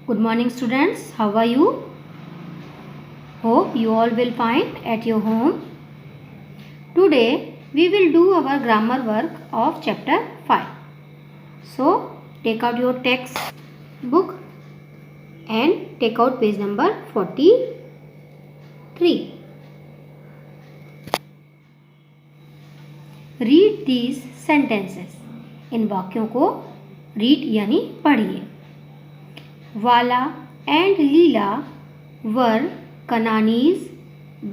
Good morning students, how are you? Hope you all will fine at your home. Today we will do our grammar work of chapter 5. So take out your text book and take out page number 43. Read these sentences. इन वाक्यों को read यानी पढ़िए. Vala and Leela were Kanani's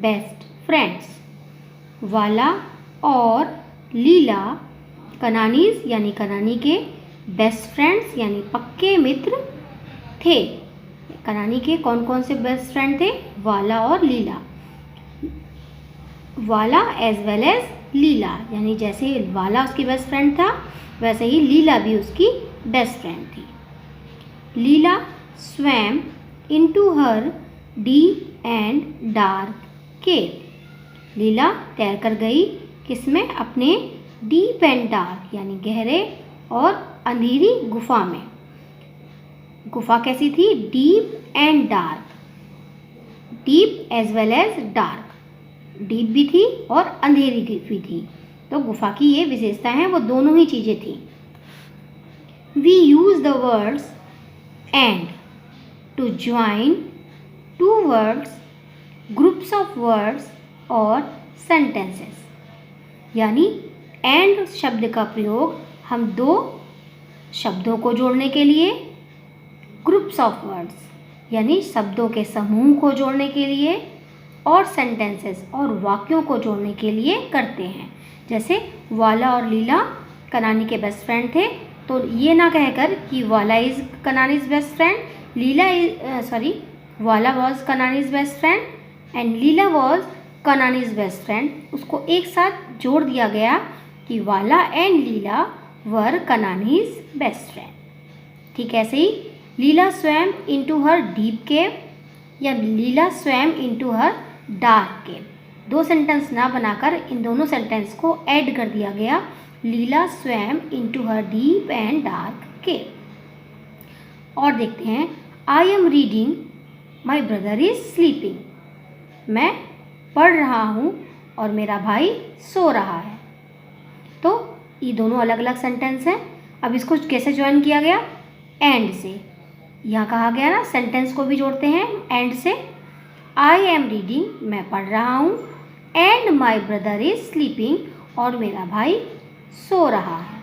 best friends. वाला और लीला कनानीज यानी कनानी के best friends यानी पक्के मित्र थे. कनानी के कौन कौन से बेस्ट फ्रेंड थे? वाला और लीला. वाला एज वेल एज लीला यानी जैसे वाला उसकी बेस्ट फ्रेंड था वैसे ही लीला भी उसकी बेस्ट फ्रेंड थी. लीला swam into her deep and dark cave. लीला तैर कर गई किसमें? अपने डीप एंड डार्क यानी गहरे और अंधेरी गुफा में. गुफा कैसी थी? Deep and dark. Deep as well as dark. Deep भी थी और अंधेरी भी थी. तो गुफा की ये विशेषता है, वो दोनों ही चीज़ें थी. We use the words and to join two words, groups of words और sentences. यानी and शब्द का प्रयोग हम दो शब्दों को जोड़ने के लिए, groups of words यानी शब्दों के समूह को जोड़ने के लिए और sentences और वाक्यों को जोड़ने के लिए करते हैं. जैसे वाला और लीला कनानी के बेस्ट फ्रेंड थे, तो ये ना कहकर कि Wala is Kanani's best friend, Wala was Kanani's best friend and Leela was Kanani's best friend, उसको एक साथ जोड़ दिया गया कि Wala and Leela were Kanani's best friend. ठीक ऐसे ही Leela swam into her deep cave या Leela swam into her dark cave. दो सेंटेंस ना बनाकर इन दोनों सेंटेंस को ऐड कर दिया गया. Leela swam into her deep and dark cave. और देखते हैं I am reading my brother is sleeping. मैं पढ़ रहा हूँ और मेरा भाई सो रहा है. तो ये दोनों अलग अलग सेंटेंस हैं. अब इसको कैसे ज्वाइन किया गया? एंड से. यहाँ कहा गया ना सेंटेंस को भी जोड़ते हैं एंड से. आई एम रीडिंग मैं पढ़ रहा हूँ, and my brother is sleeping और मेरा भाई सो रहा है.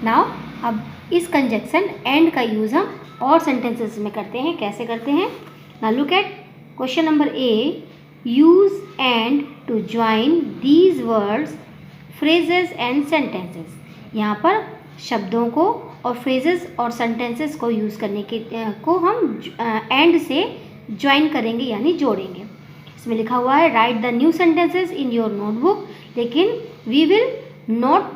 नाउ अब इस कंजक्शन एंड का यूज़ हम और सेंटेंसेस में करते हैं. कैसे करते हैं? Now look at question number A. Use and to join these words, phrases and sentences. यहाँ पर शब्दों को और फ्रेजेस और सेंटेंसेस को यूज़ करने के को हम एंड से ज्वाइन करेंगे यानी जोड़ेंगे. इसमें लिखा हुआ है write the new sentences in your notebook, लेकिन we will not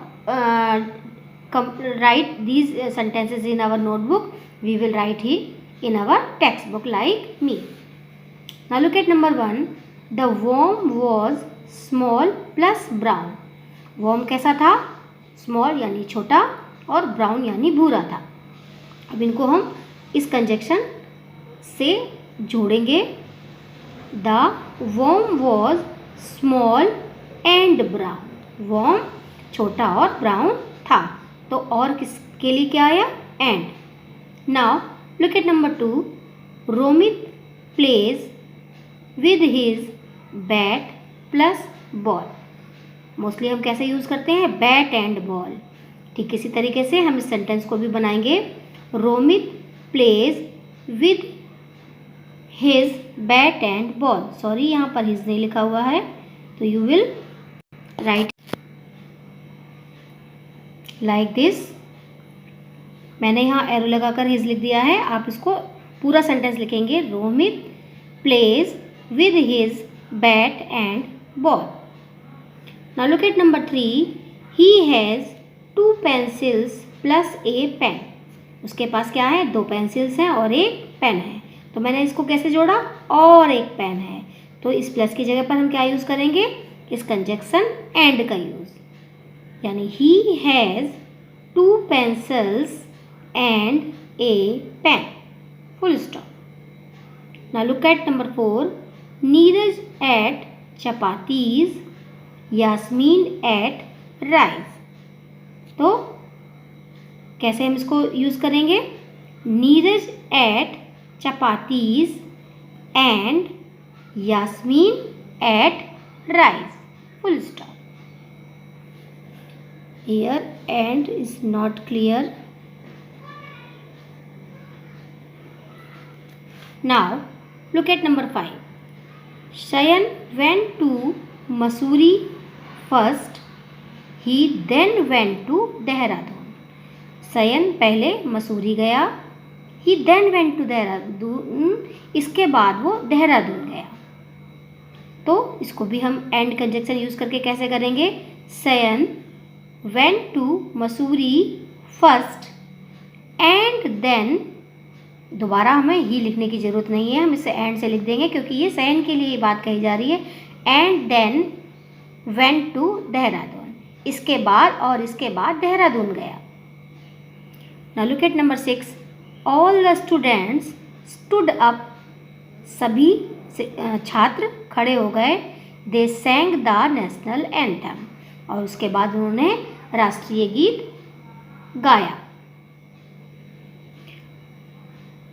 write these sentences in our notebook. We will write it in our textbook like me. Now look at number 1. The worm was small plus brown. worm कैसा था? small यानी छोटा और brown यानी भूरा था. अब इनको हम इस कंजक्शन से जोड़ेंगे. The worm was small and brown. worm छोटा और brown था. तो और किसके लिए क्या आया? And. Now look at number 2. Romit plays with his bat plus ball. Mostly हम कैसे यूज़ करते हैं? Bat and ball. ठीक इसी तरीके से हम इस सेंटेंस को भी बनाएंगे. Romit plays with his bat and ball. Sorry यहाँ पर हिज नहीं लिखा हुआ है, तो you will write like this. मैंने यहाँ एरो लगाकर हिज लिख दिया है. आप इसको पूरा सेंटेंस लिखेंगे. Romit plays with his bat and ball. Now look at number 3. He has 2 pencils plus a pen. उसके पास क्या है? 2 पेंसिल्स हैं और एक पेन है. तो मैंने इसको कैसे जोड़ा? और एक पेन है. तो इस प्लस की जगह पर हम क्या यूज़ करेंगे? इस कंजक्शन एंड का यूज़. यानी ही has 2 pencils and a pen. full stop. Now look at number 4. Neeraj ate chapatis, Yasmin ate rice. तो कैसे हम इसको यूज़ करेंगे? Neeraj ate chapatis and Yasmin ate rice. Full stop. Here and is not clear. Now look at number 5. Shayan went to Mussoorie first. He then went to Dehradun. शयन पहले मसूरी गया. He then went to Dehradun. इसके बाद वो देहरादून गया. तो इसको भी हम एंड कंजक्शन यूज़ करके कैसे करेंगे? Shayan went to Mussoorie first and then. दोबारा हमें ही लिखने की ज़रूरत नहीं है, हम इसे एंड से लिख देंगे क्योंकि ये शयन के लिए ये बात कही जा रही है. And then went to Dehradun. इसके बाद और इसके बाद देहरादून गया. Now look at number 6. All the students stood up. सभी छात्र खड़े हो गए. They sang the national anthem. और उसके बाद उन्होंने राष्ट्रीय गीत गाया.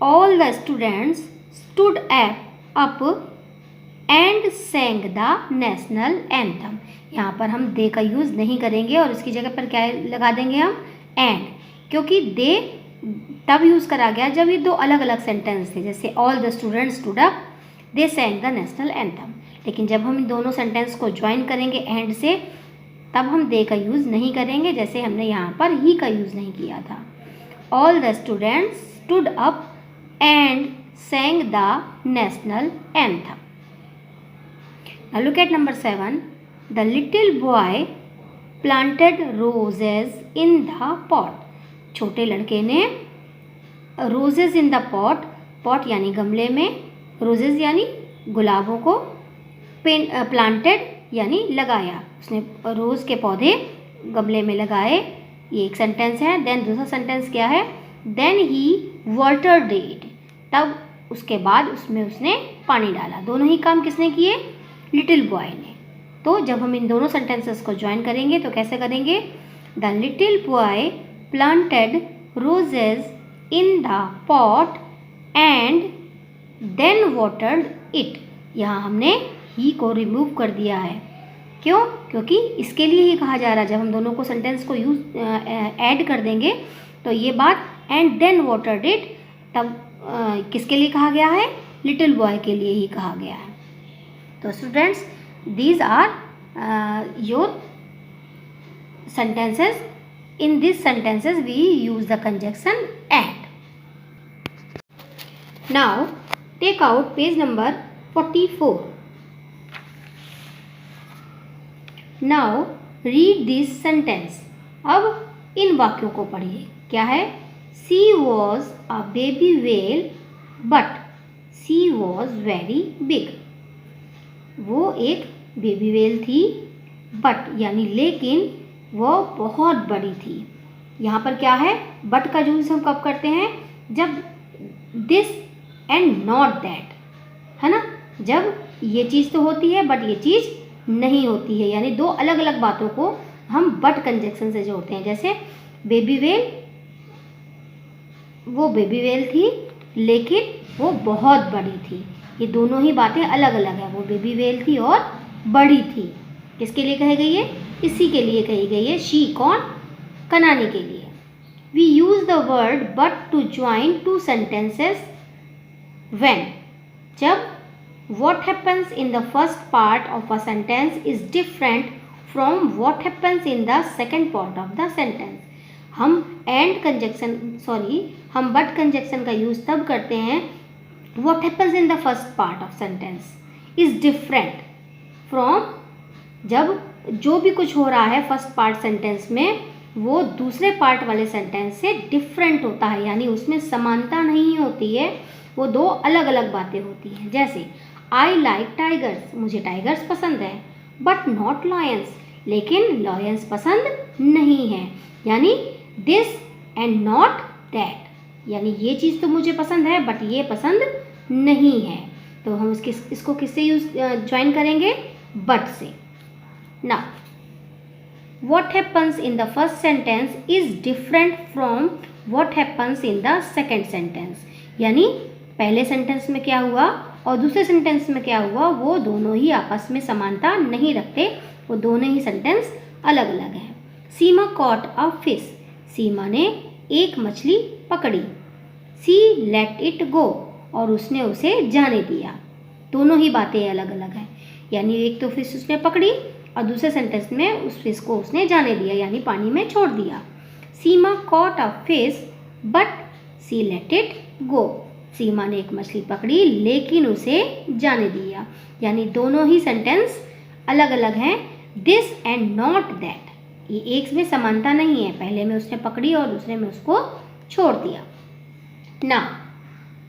All the students stood up and sang the national anthem. यहाँ पर हम दे का यूज़ नहीं करेंगे और इसकी जगह पर क्या लगा देंगे हम? एंड. क्योंकि दे तब यूज़ करा गया जब ये दो अलग अलग सेंटेंस थे. जैसे all the students stood up, they sang the national anthem. लेकिन जब हम इन दोनों सेंटेंस को ज्वाइन करेंगे एंड से, तब हम दे का यूज़ नहीं करेंगे, जैसे हमने यहाँ पर ही का यूज़ नहीं किया था. All the students stood up and sang the national anthem. Now look at number 7. The little boy planted roses in the pot. छोटे लड़के ने roses in the pot, pot यानी गमले में, roses यानी गुलाबों को, planted यानी लगाया. उसने रोज़ के पौधे गमले में लगाए. ये एक सेंटेंस है. देन दूसरा सेंटेंस क्या है? Then he watered it. तब उसके बाद उसमें उसने पानी डाला. दोनों ही काम किसने किए? लिटिल बॉय ने. तो जब हम इन दोनों सेंटेंसेस को ज्वाइन करेंगे तो कैसे करेंगे? The little boy planted roses in the pot and then watered it. यहाँ हमने ही को रिमूव कर दिया है. क्यों? क्योंकि इसके लिए ही कहा जा रहा है. जब हम दोनों को सेंटेंस को यूज ऐड कर देंगे तो ये बात एंड देन वाटर्ड इट, तब किसके लिए कहा गया है? लिटिल बॉय के लिए ही कहा गया है. तो students, these are your sentences. In these sentences we use the conjunction and. Now take out page number 44. Now read this sentence. अब इन वाक्यों को पढ़िए. क्या है? She was a baby whale but she was very big. वो एक baby well थी, but यानी लेकिन वो बहुत बड़ी थी. यहाँ पर क्या है? बट का यूज़ हम कब करते हैं? जब दिस एंड नॉट दैट, है ना. जब ये चीज़ तो होती है बट ये चीज़ नहीं होती है, यानी दो अलग अलग बातों को हम बट कंजक्शन से जोड़ते हैं. जैसे बेबी वेल, वो बेबी वेल थी लेकिन वो बहुत बड़ी थी. ये दोनों ही बातें अलग अलग है. वो बेबी वेल थी और बड़ी थी. किसके लिए कही गई है? इसी के लिए कही गई है. शी कौन? कनानी के लिए. We use the word but to join two sentences when, जब what happens in the first part of a sentence is different from what happens in the second part of the sentence. हम and conjunction हम but conjunction का use तब करते हैं what happens in the first part of sentence is different from, जब जो भी कुछ हो रहा है फर्स्ट पार्ट सेंटेंस में वो दूसरे पार्ट वाले सेंटेंस से डिफरेंट होता है, यानी उसमें समानता नहीं होती है, वो दो अलग अलग बातें होती हैं. जैसे आई लाइक टाइगर्स, मुझे टाइगर्स पसंद है, बट नॉट लॉयंस, लेकिन लॉयंस पसंद नहीं है. यानी दिस एंड नॉट दैट. यानी ये चीज़ तो मुझे पसंद है बट ये पसंद नहीं है। तो हम इसको किससे ज्वाइन करेंगे? बट से। ना what happens in the first sentence is different from what happens in the second sentence। यानी पहले सेंटेंस में क्या हुआ और दूसरे सेंटेंस में क्या हुआ, वो दोनों ही आपस में समानता नहीं रखते, वो दोनों ही सेंटेंस अलग अलग हैं। सीमा कॉट अ फिश, सीमा ने एक मछली पकड़ी। सी लेट इट गो, और उसने उसे जाने दिया। दोनों ही बातें अलग अलग हैं, यानी एक तो फिश उसने पकड़ी और दूसरे सेंटेंस में उस फिश को उसने जाने दिया, यानी पानी में छोड़ दिया। Seema caught a fish but she let it go, Seema ने एक मछली पकड़ी लेकिन उसे जाने दिया, यानी दोनों ही सेंटेंस अलग अलग हैं। दिस एंड नॉट दैट, ये एक में समानता नहीं है, पहले में उसने पकड़ी और दूसरे में उसको छोड़ दिया। Now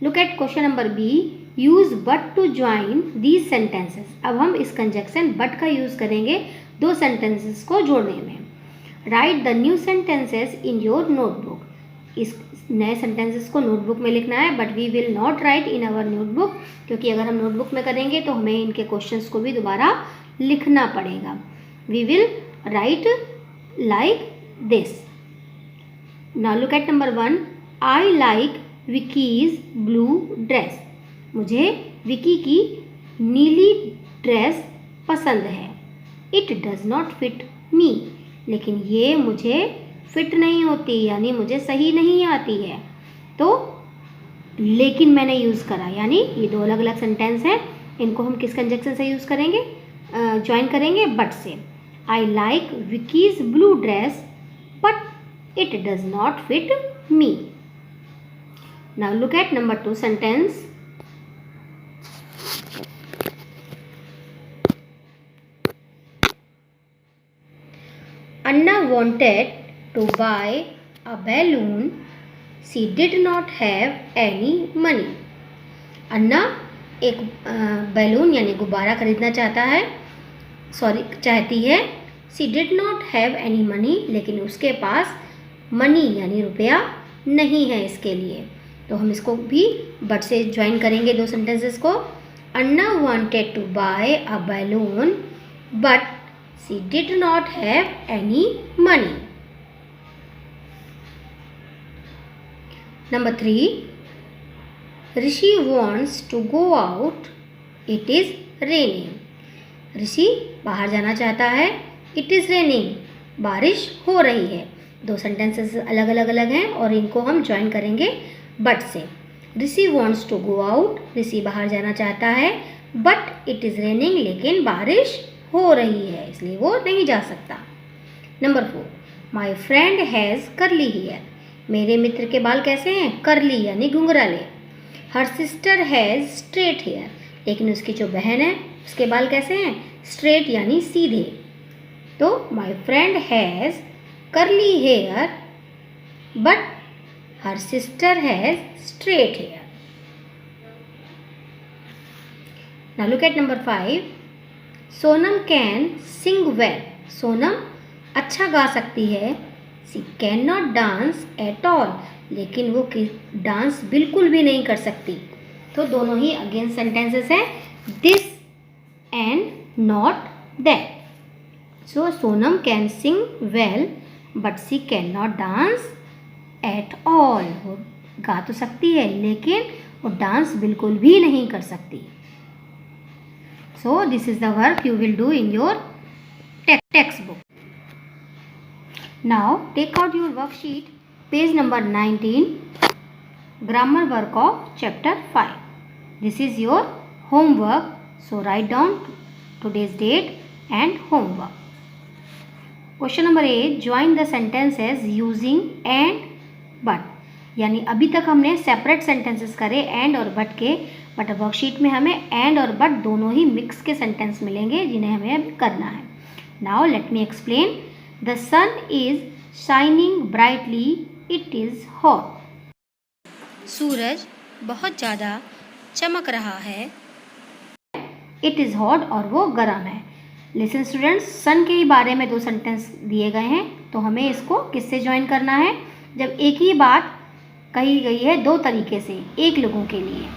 look at question number B, use but to join these sentences. अब हम इस कंजक्शन बट का यूज करेंगे दो सेंटेंसेस को जोड़ने में। Write the new sentences in your notebook, इस नए सेंटेंसेस को नोटबुक में लिखना है, but we will not write in our notebook, क्योंकि अगर हम नोटबुक में करेंगे तो हमें इनके क्वेश्चंस को भी दोबारा लिखना पड़ेगा। We will write like this. Now look at number 1, I like Vicky's blue dress, मुझे विकी की नीली ड्रेस पसंद है। It does not fit me, लेकिन ये मुझे फिट नहीं होती, यानी मुझे सही नहीं आती है। तो लेकिन मैंने यूज़ करा, यानी ये दो अलग अलग सेंटेंस हैं, इनको हम किस कंजक्शन से यूज़ करेंगे? ज्वाइन करेंगे बट से। आई like Vicky's blue dress but it does not fit me. Now look at number 2 sentence. Anna wanted to buy a balloon. She did not have any money. अन्ना एक balloon यानी गुब्बारा खरीदना चाहती है। She did not have any money, लेकिन उसके पास money यानी रुपया नहीं है इसके लिए। तो हम इसको भी बट से ज्वाइन करेंगे दो सेंटेंसेस को। अन्ना wanted to buy a balloon but she did not have any money. Number 3, Rishi wants to go out. It is raining. ऋषि बाहर जाना चाहता है। It is raining, बारिश हो रही है। दो सेंटेंसेस अलग अलग हैं और इनको हम ज्वाइन करेंगे बट से। ऋषि wants to go out, ऋषि बाहर जाना चाहता है, but it is raining, लेकिन बारिश हो रही है इसलिए वो नहीं जा सकता। Number 4, my friend has curly hair, मेरे मित्र के बाल कैसे हैं? करली यानी घुंघराले। Her sister has straight hair, लेकिन उसकी जो बहन है उसके बाल कैसे हैं? स्ट्रेट यानी सीधे। तो my friend has curly hair but her sister has straight hair. Now look at number 5, Sonam can sing well, Sonam अच्छा गा सकती है। She can not dance at all, लेकिन वो डांस बिल्कुल भी नहीं कर सकती। तो दोनों ही अगेन सेंटेंसेस हैं, this and not that. So Sonam can sing well but she can not dance at all, वो गा तो सकती है लेकिन वो डांस बिल्कुल भी नहीं कर सकती। So this is the work you will do in your textbook. Now take out your worksheet, page number 19, grammar work of chapter 5. This is your homework. So write down today's date and homework. Question number 8, join the sentences using and but. यानी अभी तक हमने separate sentences करे and और but के, but worksheet में हमें and और बट दोनों ही मिक्स के सेंटेंस मिलेंगे जिन्हें हमें अभी करना है। Now let me explain. The sun is shining brightly, it is hot, सूरज बहुत ज़्यादा चमक रहा है। इट इज़ हॉट, और वो गर्म है। लिसन स्टूडेंट्स, सन के ही बारे में दो सेंटेंस दिए गए हैं, तो हमें इसको किससे ज्वाइन करना है? जब एक ही बात कही गई है दो तरीके से, एक लोगों के लिए।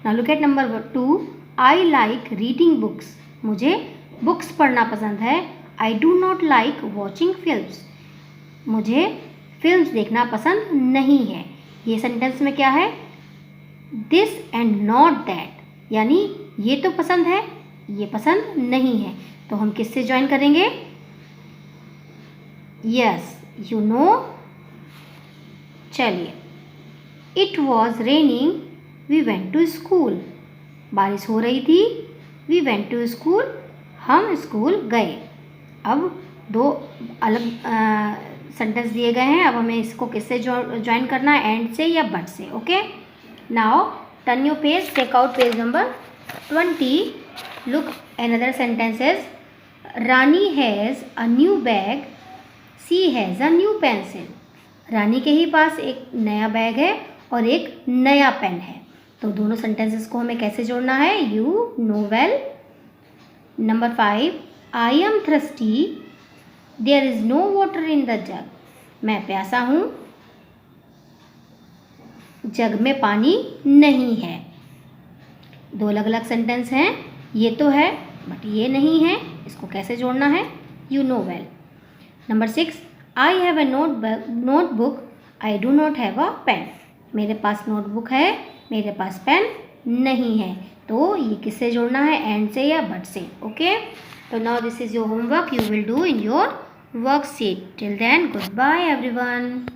Now look at number 2, I like reading books. मुझे बुक्स पढ़ना पसंद है। आई do not like watching films. मुझे फिल्म्स देखना पसंद नहीं है। ये सेंटेंस में क्या है? दिस एंड नॉट दैट, यानी ये तो पसंद है, ये पसंद नहीं है। तो हम किससे ज्वाइन करेंगे? Yes, you know. चलिए, it was raining, we went to school. बारिश हो रही थी, वी वेंट टू स्कूल, हम स्कूल गए। अब दो अलग सेंटेंस दिए गए हैं। अब हमें इसको किससे ज्वाइन करना है? एंड से या बट से। Okay, now turn your page, take out page number 20. Look, another sentence is, Rani has a new bag, she has a new pencil. Rani के ही पास एक नया बैग है और एक नया पेन है। तो दोनों सेंटेंसेस को हमें कैसे जोड़ना है? You know well. Number 5, I am thirsty, there is no water in the jug. मैं प्यासा हूँ, जग में पानी नहीं है। दो अलग अलग सेंटेंस हैं, ये तो है बट ये नहीं है। इसको कैसे जोड़ना है? You know well. Number 6, I have a notebook, I do not have a pen. मेरे पास नोटबुक है, मेरे पास पेन नहीं है। तो ये किससे जोड़ना है? एंड से या बट से। ओके, तो now this is your homework, you will do in your worksheet. Till then, goodbye everyone.